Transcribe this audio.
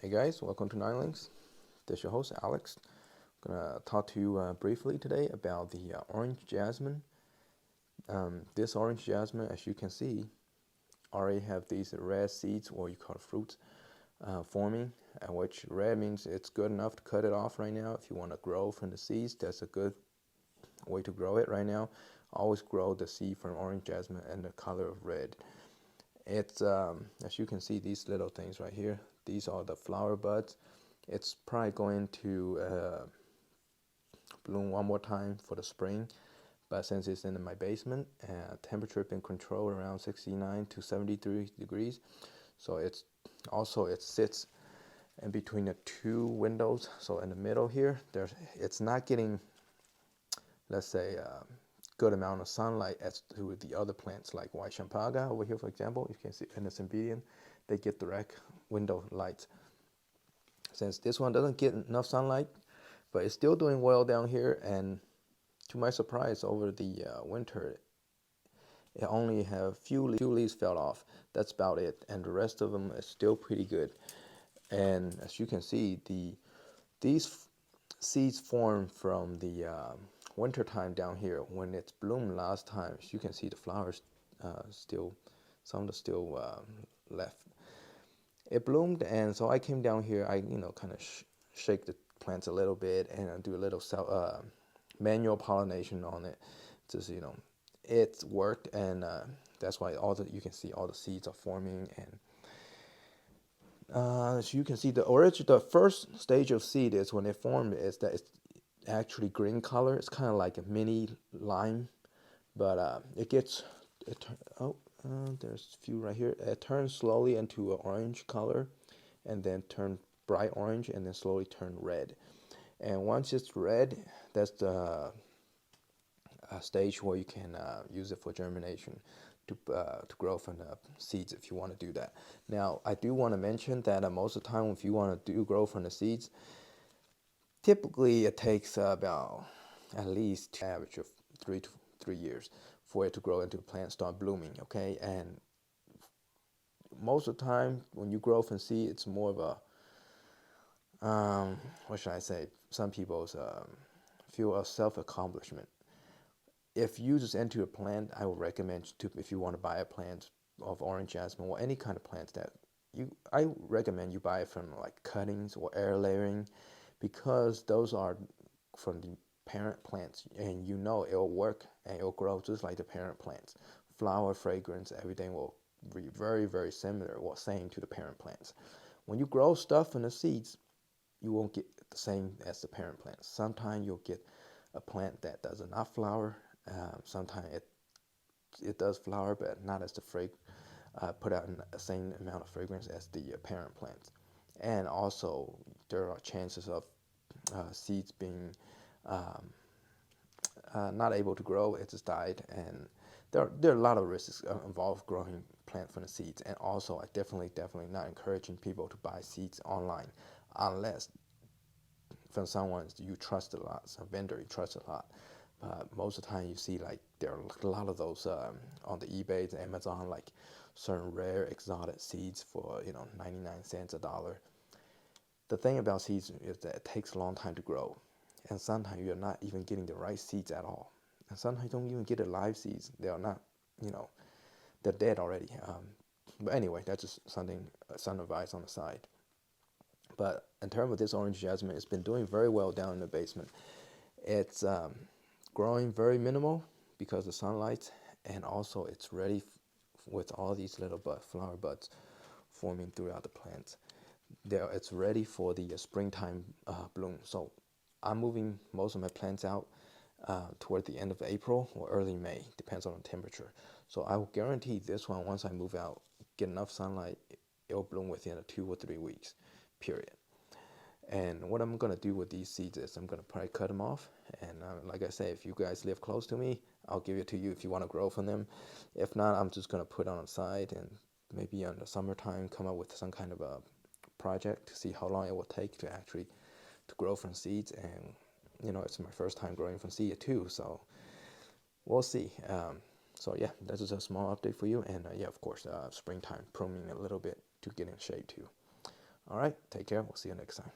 Hey guys, welcome to Nine Links. This is your host Alex. I'm gonna talk to you briefly today about the orange jasmine. This orange jasmine, as you can see, already have these red seeds, or you call it fruits, forming. Which red means it's good enough to cut it off right now. If you want to grow from the seeds, that's a good way to grow it right now. Always grow the seed from orange jasmine and the color of red. It's as you can see, these little things right here. These are the flower buds. It's probably going to bloom one more time for the spring, but since it's in my basement, temperature been controlled around 69 to 73 degrees, so it sits in between the two windows. So in the middle here, it's not getting, let's say, good amount of sunlight as to the other plants like white champaga over here, for example. You can see in the cymbidium, they get direct window light. Since this one doesn't get enough sunlight, but it's still doing well down here, and to my surprise, over the winter, it only have few leaves fell off. That's about it, and the rest of them is still pretty good. And as you can see, these seeds form from the winter time down here when it's bloomed last time. As you can see, the flowers still, some are still left. It bloomed, and so I came down here. I kind of shake the plants a little bit and do a little manual pollination on it. Just it's worked, and that's why you can see all the seeds are forming. And as you can see, the first stage of seed is when it formed is that it's actually green color. It's kind of like a mini lime, but there's a few right here. It turns slowly into an orange color, and then turn bright orange, and then slowly turn red. And once it's red, that's the stage where you can use it for germination to grow from the seeds if you want to do that. Now, I do want to mention that most of the time, if you want to grow from the seeds, typically it takes about at least average of 3 years for it to grow into the plant, start blooming. Okay, and most of the time when you grow from seed, it's more of a what should I say? Some people's feel of self-accomplishment. If you just enter a plant, I would recommend if you want to buy a plant of orange jasmine or any kind of plants I recommend you buy it from like cuttings or air layering, because those are from the parent plants, and it'll work and it'll grow just like the parent plants. Flower, fragrance, everything will be very, very similar or same to the parent plants. When you grow stuff from the seeds, you won't get the same as the parent plants. Sometimes you'll get a plant that does not flower. Sometimes it does flower, but not as put out in the same amount of fragrance as the parent plants. And also, there are chances of seeds being not able to grow. It just died, and there are a lot of risks involved growing plant from the seeds. And also, I definitely not encouraging people to buy seeds online unless from someone you trust a lot, some vendor you trust a lot. Most of the time you see like there are a lot of those on the eBay, the Amazon, like certain rare exotic seeds for 99 cents, a dollar. The thing about seeds is that it takes a long time to grow, and sometimes you're not even getting the right seeds at all, and sometimes you don't even get the live seeds. They are not, they're dead already. But anyway, that's just some advice on the side. But in terms of this orange jasmine, it's been doing very well down in the basement. It's growing very minimal because of sunlight, and also it's ready with all these little flower buds forming throughout the plants. It's ready for the springtime bloom. So I'm moving most of my plants out toward the end of April or early May, depends on the temperature. So I will guarantee this one, once I move out, get enough sunlight, it'll bloom within 2 or 3 weeks, period. And what I'm going to do with these seeds is I'm going to probably cut them off. And like I say, if you guys live close to me, I'll give it to you if you want to grow from them. If not, I'm just going to put it on the side, and maybe in the summertime come up with some kind of a project to see how long it will take to actually to grow from seeds. And it's my first time growing from seed too, so we'll see. So yeah, that's just a small update for you. And yeah, of course, springtime pruning a little bit to get in shape too. All right, take care. We'll see you next time.